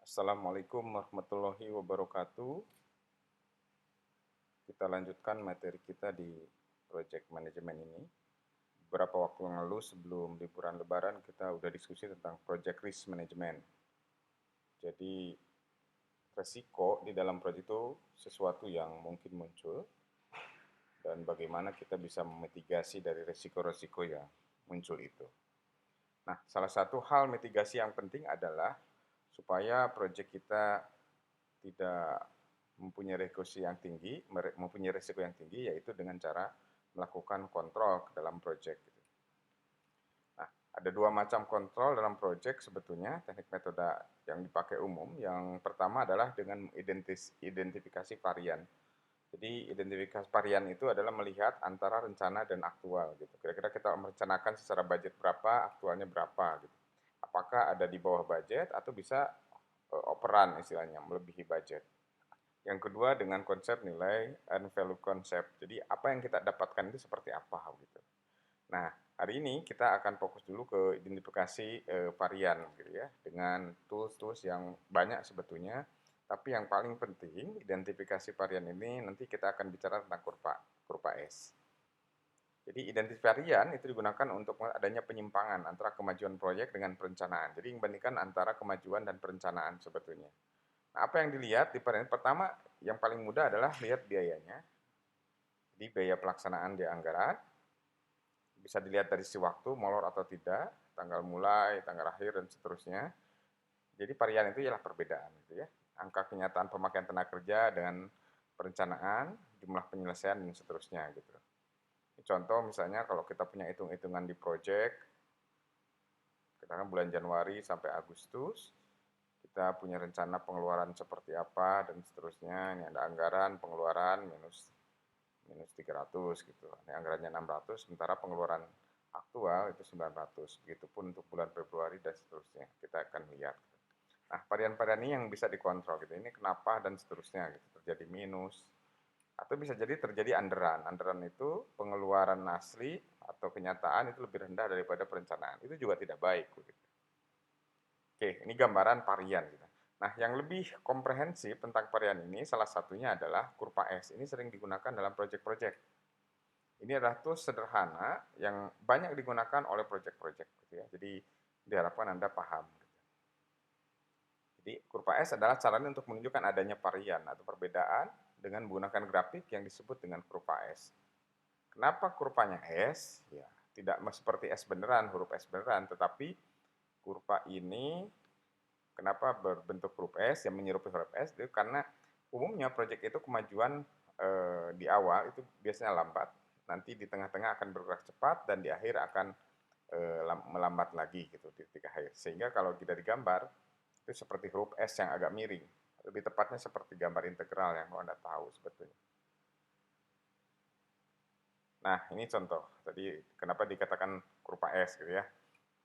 Assalamualaikum warahmatullahi wabarakatuh. Kita lanjutkan materi kita di project management ini. Beberapa waktu yang lalu sebelum liburan lebaran kita udah diskusi tentang project risk management. Jadi resiko di dalam project itu sesuatu yang mungkin muncul dan bagaimana kita bisa memitigasi dari resiko-resiko yang muncul itu. Nah, salah satu hal mitigasi yang penting adalah supaya proyek kita tidak mempunyai resiko yang tinggi, yaitu dengan cara melakukan kontrol ke dalam proyek. Nah, ada dua macam kontrol dalam proyek sebetulnya, teknik metode yang dipakai umum. Yang pertama adalah dengan identifikasi varian. Jadi identifikasi varian itu adalah melihat antara rencana dan aktual gitu. Kira-kira kita merencanakan secara budget berapa, aktualnya berapa gitu. Apakah ada di bawah budget atau bisa operan istilahnya, melebihi budget. Yang kedua dengan konsep nilai and value concept. Jadi apa yang kita dapatkan itu seperti apa gitu. Nah, hari ini kita akan fokus dulu ke identifikasi varian gitu ya, dengan tools-tools yang banyak sebetulnya. Tapi yang paling penting, identifikasi varian ini nanti kita akan bicara tentang kurva S. Jadi identifikasi varian itu digunakan untuk adanya penyimpangan antara kemajuan proyek dengan perencanaan. Jadi membandingkan antara kemajuan dan perencanaan sebetulnya. Nah, apa yang dilihat di varian pertama yang paling mudah adalah lihat biayanya. Jadi biaya pelaksanaan di anggaran, bisa dilihat dari si waktu, molor atau tidak, tanggal mulai, tanggal akhir, dan seterusnya. Jadi varian itu ialah perbedaan gitu ya. Angka kenyataan pemakaian tenaga kerja dengan perencanaan, jumlah penyelesaian, dan seterusnya gitu. Contoh misalnya kalau kita punya hitung-hitungan di project, katakan bulan Januari sampai Agustus, kita punya rencana pengeluaran seperti apa, dan seterusnya. Ini ada anggaran pengeluaran minus 300 gitu. Ini anggarannya 600, sementara pengeluaran aktual itu 900. Begitupun untuk bulan Februari dan seterusnya. Kita akan lihat. Nah, varian-varian ini yang bisa dikontrol gitu. Ini kenapa dan seterusnya gitu. Terjadi minus atau bisa jadi terjadi underrun. Underrun itu pengeluaran asli atau kenyataan itu lebih rendah daripada perencanaan. Itu juga tidak baik gitu. Oke, ini gambaran varian gitu. Nah, yang lebih komprehensif tentang varian ini salah satunya adalah kurva S. Ini sering digunakan dalam proyek-proyek. Ini adalah tools sederhana yang banyak digunakan oleh proyek-proyek gitu ya. Jadi diharapkan Anda paham. Jadi kurva S adalah caranya untuk menunjukkan adanya varian atau perbedaan dengan menggunakan grafik yang disebut dengan kurva S. Kenapa kurvanya S? Ya, tidak seperti S beneran, huruf S beneran, tetapi kurva ini kenapa berbentuk huruf S yang menyerupai huruf S? Itu karena umumnya proyek itu kemajuan di awal itu biasanya lambat, nanti di tengah-tengah akan bergerak cepat dan di akhir akan melambat lagi gitu di titik akhir. Sehingga kalau kita digambar itu seperti huruf S yang agak miring. Lebih tepatnya seperti gambar integral yang Anda tahu sebetulnya. Nah, ini contoh. Tadi kenapa dikatakan kurva S gitu ya.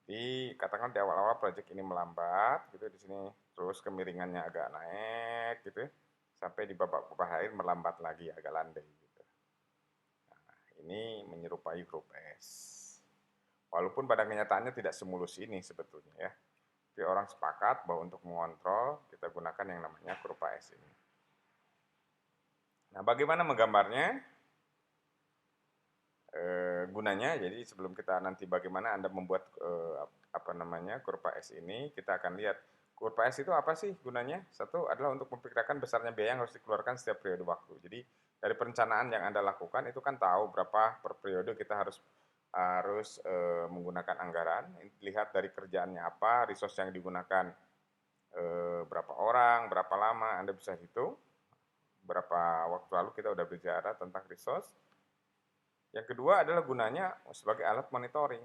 Dikatakan di awal-awal proyek ini melambat gitu di sini, terus kemiringannya agak naik gitu ya, sampai di babak akhir melambat lagi agak landai gitu. Nah, ini menyerupai huruf S. Walaupun pada kenyataannya tidak semulus ini sebetulnya ya. Tapi orang sepakat bahwa untuk mengontrol kita gunakan yang namanya kurva S ini. Nah, bagaimana menggambarnya? Gunanya, jadi sebelum kita nanti bagaimana Anda membuat kurva S ini, kita akan lihat kurva S itu apa sih gunanya. Satu adalah untuk memperkirakan besarnya biaya yang harus dikeluarkan setiap periode waktu. Jadi dari perencanaan yang Anda lakukan itu kan tahu berapa per periode kita harus menggunakan anggaran. Lihat dari kerjaannya apa, resource yang digunakan berapa orang, berapa lama, Anda bisa hitung. Berapa waktu lalu kita udah bicara tentang resource. Yang kedua adalah gunanya sebagai alat monitoring.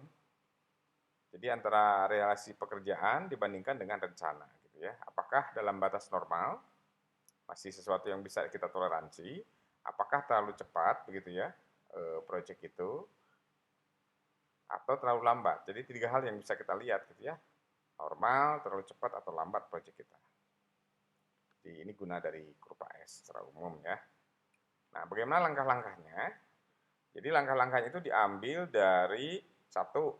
Jadi antara relasi pekerjaan dibandingkan dengan rencana gitu ya. Apakah dalam batas normal masih sesuatu yang bisa kita toleransi? Apakah terlalu cepat begitu ya proyek itu atau terlalu lambat? Jadi tiga hal yang bisa kita lihat gitu ya. Normal, terlalu cepat atau lambat proyek kita. Jadi ini guna dari kurva S secara umum ya. Nah, bagaimana langkah-langkahnya? Jadi langkah-langkahnya itu diambil dari satu,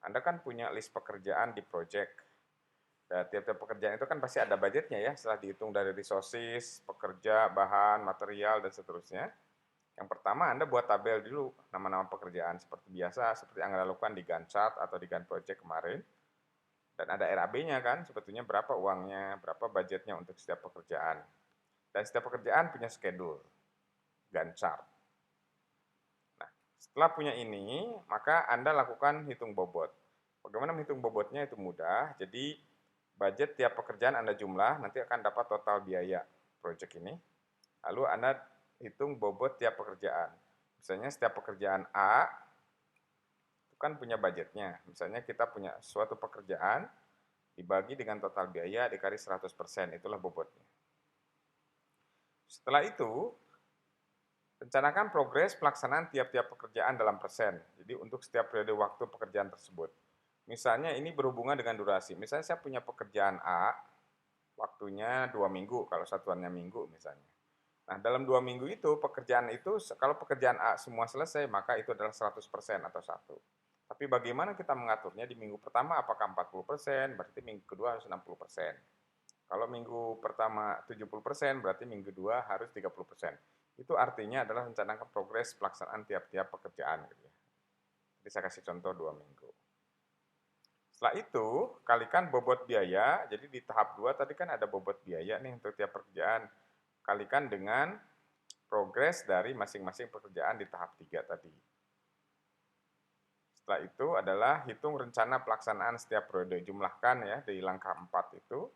Anda kan punya list pekerjaan di project. tiap-tiap pekerjaan itu kan pasti ada budgetnya ya, setelah dihitung dari resources, pekerja, bahan, material, dan seterusnya. Yang pertama Anda buat tabel dulu nama-nama pekerjaan seperti biasa, seperti yang Anda lakukan di Gantt chart atau di Gantt project kemarin. Dan ada RAB-nya kan, sebetulnya berapa uangnya, berapa budgetnya untuk setiap pekerjaan. Dan setiap pekerjaan punya schedule, Gantt chart. Nah, setelah punya ini, maka Anda lakukan hitung bobot. Bagaimana menghitung bobotnya itu mudah, jadi budget tiap pekerjaan Anda jumlah, nanti akan dapat total biaya project ini. Lalu Anda hitung bobot tiap pekerjaan. Misalnya setiap pekerjaan A itu kan punya budgetnya. Misalnya kita punya suatu pekerjaan dibagi dengan total biaya dikali 100%, itulah bobotnya. Setelah itu, rencanakan progres pelaksanaan tiap-tiap pekerjaan dalam persen. Jadi untuk setiap periode waktu pekerjaan tersebut. Misalnya ini berhubungan dengan durasi. Misalnya saya punya pekerjaan A, waktunya 2 minggu, kalau satuannya minggu misalnya. Nah, dalam 2 minggu itu, pekerjaan itu, kalau pekerjaan A semua selesai, maka itu adalah 100% atau 1. Tapi bagaimana kita mengaturnya di minggu pertama, apakah 40%, berarti minggu kedua harus 60%. Kalau minggu pertama 70%, berarti minggu kedua harus 30%. Itu artinya adalah rencanakan progres pelaksanaan tiap-tiap pekerjaan. Gitu ya. Jadi saya kasih contoh 2 minggu. Setelah itu, kalikan bobot biaya. Jadi di tahap 2 tadi kan ada bobot biaya nih untuk tiap pekerjaan. Kalikan dengan progres dari masing-masing pekerjaan di tahap 3 tadi. Setelah itu adalah hitung rencana pelaksanaan setiap periode. Jumlahkan ya di langkah 4 itu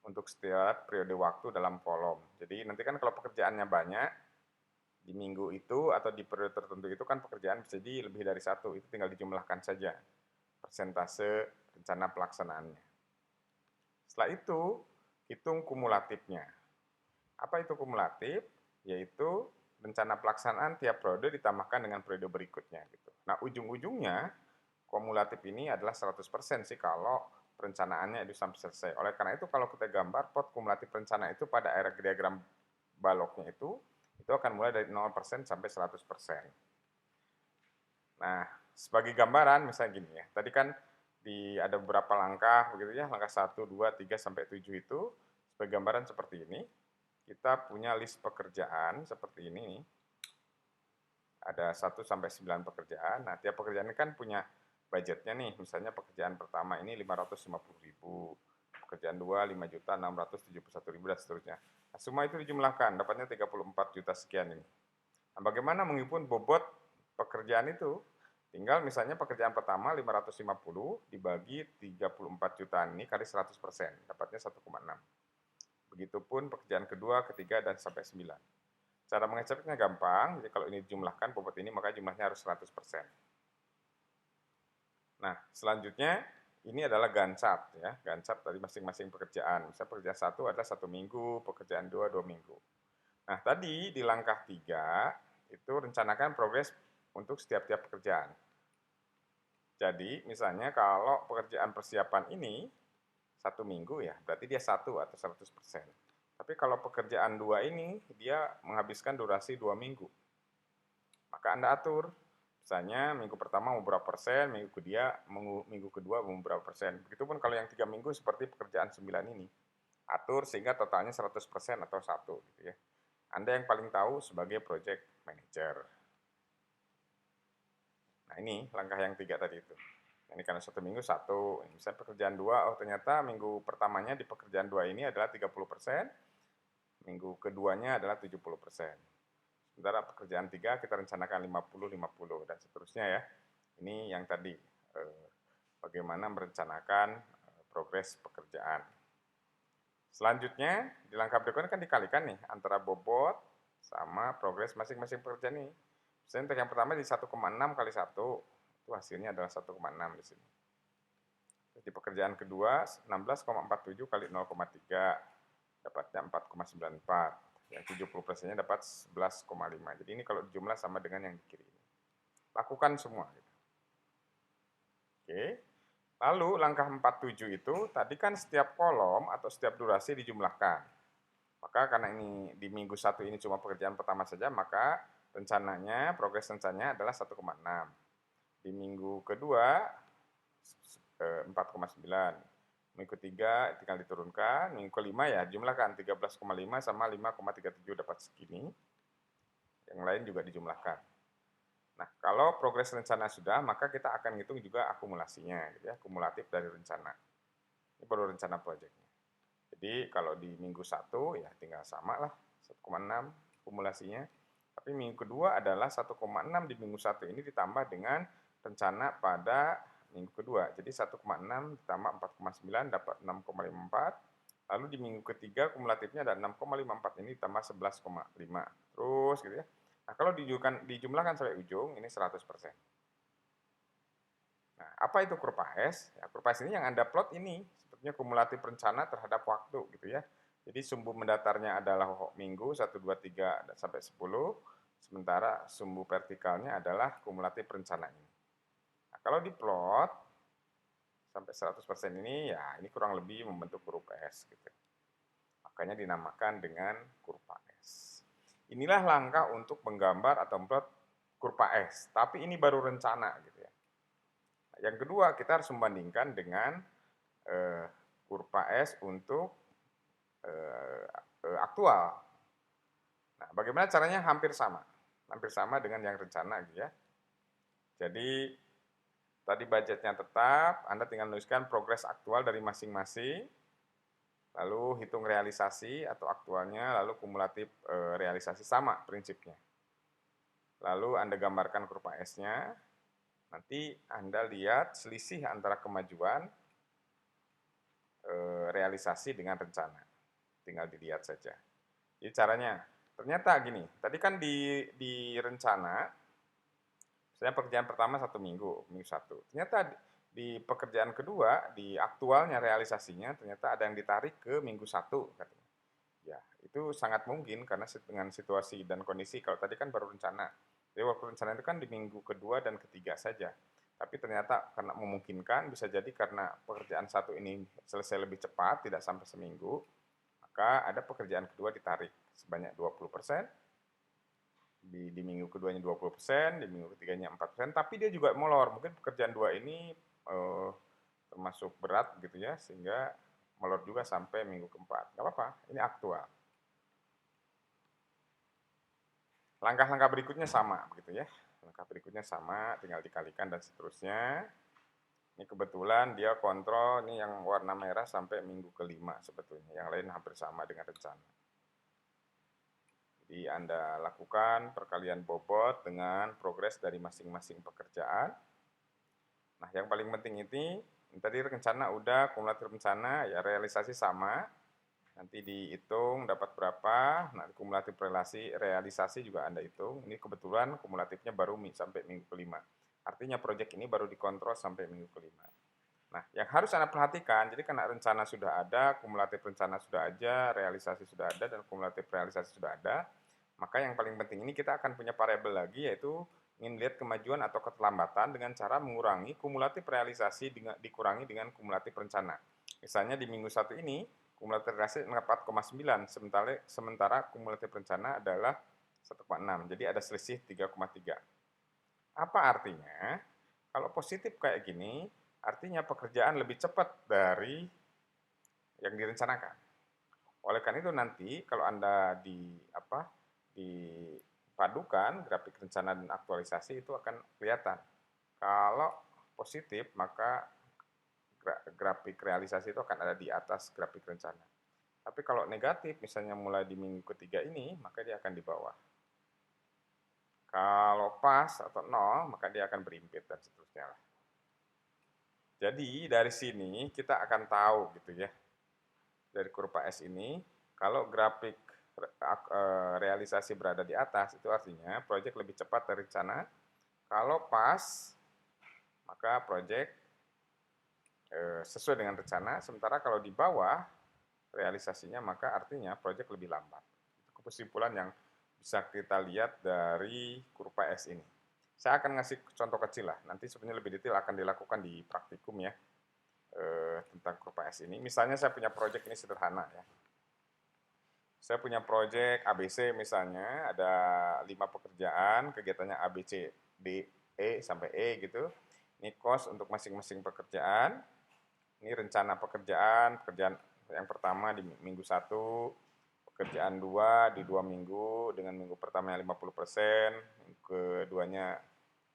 untuk setiap periode waktu dalam kolom. Jadi nanti kan kalau pekerjaannya banyak, di minggu itu atau di periode tertentu itu kan pekerjaan bisa jadi lebih dari 1, itu tinggal dijumlahkan saja persentase rencana pelaksanaannya. Setelah itu, hitung kumulatifnya. Apa itu kumulatif? Yaitu rencana pelaksanaan tiap periode ditambahkan dengan periode berikutnya. Gitu. Nah, ujung-ujungnya, kumulatif ini adalah 100% sih kalau perencanaannya itu sampai selesai. Oleh karena itu, kalau kita gambar pot kumulatif rencana itu pada diagram baloknya itu akan mulai dari 0% sampai 100%. Nah, sebagai gambaran, misalnya gini ya, tadi kan ada beberapa langkah begitu ya, langkah 1, 2, 3, sampai 7 itu, sebagai gambaran seperti ini, kita punya list pekerjaan seperti ini, ada 1 sampai 9 pekerjaan, nah tiap pekerjaan ini kan punya budgetnya nih, misalnya pekerjaan pertama ini 550.000, pekerjaan 2 5.671.000 dan seterusnya. Nah, semua itu dijumlahkan, dapatnya 34 juta sekian ini. Nah, bagaimana menghimpun bobot pekerjaan itu? Tinggal misalnya pekerjaan pertama 550 dibagi 34 jutaan ini kali 100%, dapatnya 1,6. Begitupun pekerjaan kedua, ketiga, dan sampai 9. Cara mengeceknya gampang, jadi kalau ini dijumlahkan bobot ini maka jumlahnya harus 100%. Nah, selanjutnya ini adalah Gantt chart ya, Gantt chart dari masing-masing pekerjaan. Misalnya pekerjaan 1 adalah 1 minggu, pekerjaan 2 2 minggu. Nah, tadi di langkah 3 itu rencanakan progres untuk setiap-tiap pekerjaan. Jadi, misalnya kalau pekerjaan persiapan ini 1 minggu ya, berarti dia 1 atau 100%. Tapi kalau pekerjaan 2 ini, dia menghabiskan durasi 2 minggu. Maka Anda atur, misalnya minggu pertama mau berapa persen, minggu kedua mau berapa persen. Begitupun kalau yang 3 minggu seperti pekerjaan 9 ini. Atur sehingga totalnya 100% atau 1 gitu ya. Anda yang paling tahu sebagai project manager. Nah ini langkah yang 3 tadi itu. Ini karena 1 minggu 1, misalnya pekerjaan 2, oh ternyata minggu pertamanya di pekerjaan 2 ini adalah 30%, minggu keduanya adalah 70%. Sementara pekerjaan 3 kita rencanakan 50-50 dan seterusnya ya. Ini yang tadi, bagaimana merencanakan progres pekerjaan. Selanjutnya, di langkah berikutnya kan dikalikan nih antara bobot sama progres masing-masing pekerjaan ini. Misalnya untuk yang pertama di 1,6 kali 1, itu hasilnya adalah 1,6 di sini. Terus di pekerjaan kedua 16,47 kali 0,3 dapatnya 4,94. Yang 70%-nya dapat 11,5. Jadi ini kalau dijumlah sama dengan yang di kiri ini. Lakukan semua. Oke. Lalu langkah 47 itu tadi kan setiap kolom atau setiap durasi dijumlahkan. Maka karena ini di minggu 1 ini cuma pekerjaan pertama saja, maka rencananya progres rencananya adalah 1,6. Di minggu kedua 4,9. Minggu ketiga tinggal diturunkan, minggu kelima ya jumlahkan 13,5 sama 5,37 dapat segini. Yang lain juga dijumlahkan. Nah, kalau progres rencana sudah, maka kita akan hitung juga akumulasinya, gitu ya, kumulatif dari rencana. Ini baru rencana proyeknya. Jadi kalau di minggu 1 ya tinggal sama lah 1,6 akumulasinya. Tapi minggu kedua adalah 1,6 di minggu 1 ini ditambah dengan rencana pada minggu kedua. Jadi 1,6 ditambah 4,9 dapat 6,54. Lalu di minggu ketiga kumulatifnya ada 6,54 ini ditambah 11,5. Terus gitu ya. Nah, kalau dijumlahkan sampai ujung ini 100%. Nah, apa itu kurva S? Ya, kurva S ini yang Anda plot ini sebetulnya kumulatif rencana terhadap waktu gitu ya. Jadi sumbu mendatarnya adalah minggu 1 2 3 sampai 10, sementara sumbu vertikalnya adalah kumulatif rencana ini. Nah, kalau diplot sampai 100% ini ya ini kurang lebih membentuk kurva S gitu. Makanya dinamakan dengan kurva S. Inilah langkah untuk menggambar atau memplot kurva S, tapi ini baru rencana gitu ya. Yang kedua, kita harus membandingkan dengan kurva S untuk aktual. Nah, bagaimana caranya? Hampir sama dengan yang rencana gitu ya. Jadi tadi budgetnya tetap, Anda tinggal menuliskan progres aktual dari masing-masing, lalu hitung realisasi atau aktualnya, lalu kumulatif realisasi, sama prinsipnya. Lalu Anda gambarkan kurva S-nya, nanti Anda lihat selisih antara kemajuan realisasi dengan rencana. Tinggal dilihat saja. Jadi caranya, ternyata gini, tadi kan di rencana, misalnya pekerjaan pertama 1 minggu, minggu 1. Ternyata di pekerjaan kedua, di aktualnya realisasinya, ternyata ada yang ditarik ke minggu 1, katanya. Ya, itu sangat mungkin karena dengan situasi dan kondisi, kalau tadi kan baru rencana. Jadi waktu rencana itu kan di minggu kedua dan ketiga saja. Tapi ternyata karena memungkinkan, bisa jadi karena pekerjaan satu ini selesai lebih cepat, tidak sampai seminggu, maka ada pekerjaan kedua ditarik sebanyak 20%, di minggu keduanya 20%, di minggu ketiganya 4%, tapi dia juga molor. Mungkin pekerjaan dua ini termasuk berat gitu ya, sehingga molor juga sampai minggu keempat. Gak apa-apa, ini aktual. Langkah-langkah berikutnya sama begitu ya. Langkah berikutnya sama, tinggal dikalikan dan seterusnya. Ini kebetulan dia kontrol, ini yang warna merah sampai minggu kelima sebetulnya. Yang lain hampir sama dengan rencana. Jadi Anda lakukan perkalian bobot dengan progres dari masing-masing pekerjaan. Nah, yang paling penting ini, tadi rencana udah, kumulatif rencana, ya realisasi sama. Nanti dihitung dapat berapa, nah kumulatif realisasi juga Anda hitung. Ini kebetulan kumulatifnya baru sampai minggu kelima. Artinya proyek ini baru dikontrol sampai minggu kelima. Nah, yang harus Anda perhatikan, jadi karena rencana sudah ada, kumulatif rencana sudah ada, realisasi sudah ada, dan kumulatif realisasi sudah ada, maka yang paling penting ini kita akan punya variabel lagi, yaitu ingin lihat kemajuan atau keterlambatan dengan cara mengurangi kumulatif realisasi dikurangi dengan kumulatif rencana. Misalnya di minggu 1 ini, kumulatif realisasi 4,9, sementara kumulatif rencana adalah 1,6, jadi ada selisih 3,3. Apa artinya? Kalau positif kayak gini, artinya pekerjaan lebih cepat dari yang direncanakan. Oleh karena itu nanti kalau Anda dipadukan grafik rencana dan aktualisasi itu akan kelihatan. Kalau positif maka grafik realisasi itu akan ada di atas grafik rencana. Tapi kalau negatif, misalnya mulai di minggu ketiga ini, maka dia akan di bawah. Kalau pas atau nol, maka dia akan berimpit dan seterusnya. Jadi dari sini kita akan tahu gitu ya, dari kurva S ini, kalau grafik realisasi berada di atas, itu artinya proyek lebih cepat dari rencana. Kalau pas, maka proyek sesuai dengan rencana, sementara kalau di bawah realisasinya, maka artinya proyek lebih lambat. Itu kesimpulan yang bisa kita lihat dari kurva S ini. Saya akan ngasih contoh kecil lah, nanti sebenarnya lebih detail akan dilakukan di praktikum ya, tentang kurva S ini. Misalnya saya punya proyek ini sederhana ya. Saya punya proyek ABC misalnya, ada 5 pekerjaan, kegiatannya A, B, C, D, E, sampai E gitu. Ini cost untuk masing-masing pekerjaan. Ini rencana pekerjaan yang pertama di minggu 1, pekerjaan 2 di 2 minggu, dengan minggu pertamanya 50%, minggu keduanya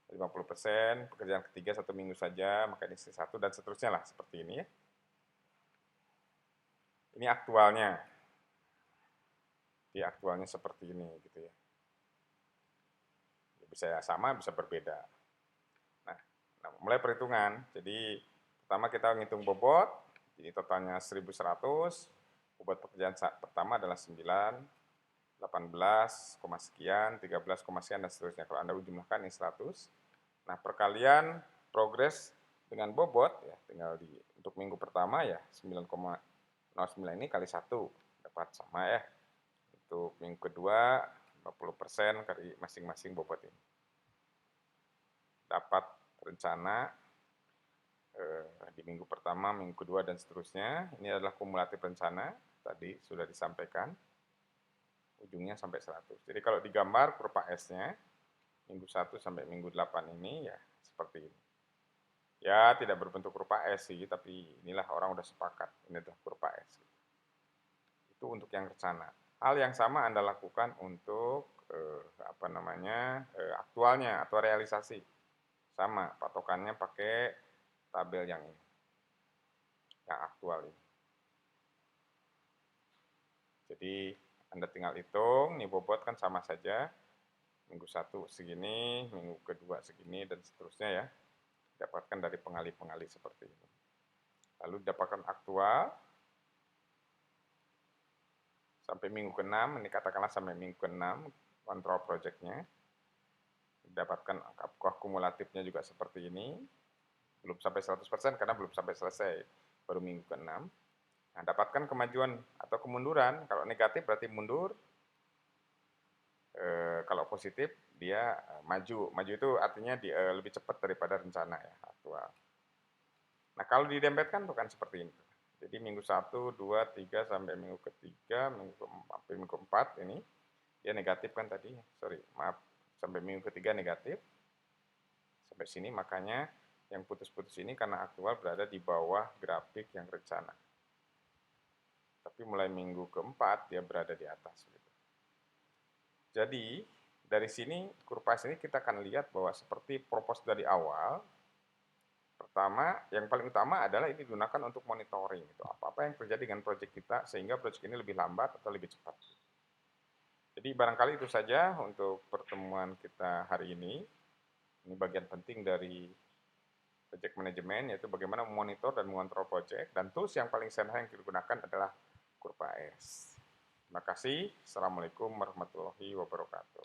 50%, pekerjaan ketiga 1 minggu saja, maka ini 1 dan seterusnya lah, seperti ini ya. Ini aktualnya. Di aktualnya seperti ini gitu ya. Bisa sama, bisa berbeda. Nah, mulai perhitungan. Jadi pertama kita ngitung bobot, jadi totalnya 1.100, bobot pekerjaan pertama adalah 9, 18, sekian, 13, sekian, dan seterusnya. Kalau Anda jumlahkan ini 100. Nah, perkalian progres dengan bobot, ya tinggal untuk minggu pertama ya 9,09 ini kali 1, dapat sama ya. Untuk minggu kedua 50% kali masing-masing bobot ini. Dapat rencana di minggu pertama, minggu kedua, dan seterusnya. Ini adalah kumulatif rencana, tadi sudah disampaikan, ujungnya sampai 100. Jadi kalau digambar kurva S-nya, minggu 1 sampai minggu 8 ini ya seperti ini. Ya tidak berbentuk kurva S sih, tapi inilah orang udah sepakat, ini adalah kurva S. Itu untuk yang rencana. Hal yang sama Anda lakukan untuk aktualnya atau realisasi. Sama, patokannya pakai tabel yang ini, yang aktual ini. Jadi Anda tinggal hitung, nih bobot kan sama saja, minggu 1 segini, minggu kedua segini, dan seterusnya ya. Dapatkan dari pengalih-pengalih seperti ini. Lalu dapatkan aktual, sampai minggu ke-6, ini katakanlah sampai minggu ke-6, kontrol projectnya. Dapatkan kumulatifnya juga seperti ini, belum sampai 100% karena belum sampai selesai, baru minggu ke-6. Nah, dapatkan kemajuan atau kemunduran. Kalau negatif berarti mundur, kalau positif dia maju. Maju itu artinya lebih cepat daripada rencana ya, aktual. Nah, kalau didempetkan bukan seperti ini. Jadi minggu 1, 2, 3 sampai minggu ketiga, minggu keempat ini dia negatif kan tadi. Sorry, maaf. Sampai minggu ketiga negatif. Sampai sini makanya yang putus-putus ini karena aktual berada di bawah grafik yang rencana. Tapi mulai minggu keempat dia berada di atas. Jadi dari sini kurva ini kita akan lihat bahwa seperti propos dari awal, pertama yang paling utama adalah ini digunakan untuk monitoring itu apa-apa yang terjadi dengan proyek kita sehingga proyek ini lebih lambat atau lebih cepat. Jadi barangkali itu saja untuk pertemuan kita hari ini. Ini bagian penting dari project management, yaitu bagaimana memonitor dan mengontrol project, dan tools yang paling sederhana yang digunakan adalah kurva S. Terima kasih. Assalamualaikum warahmatullahi wabarakatuh.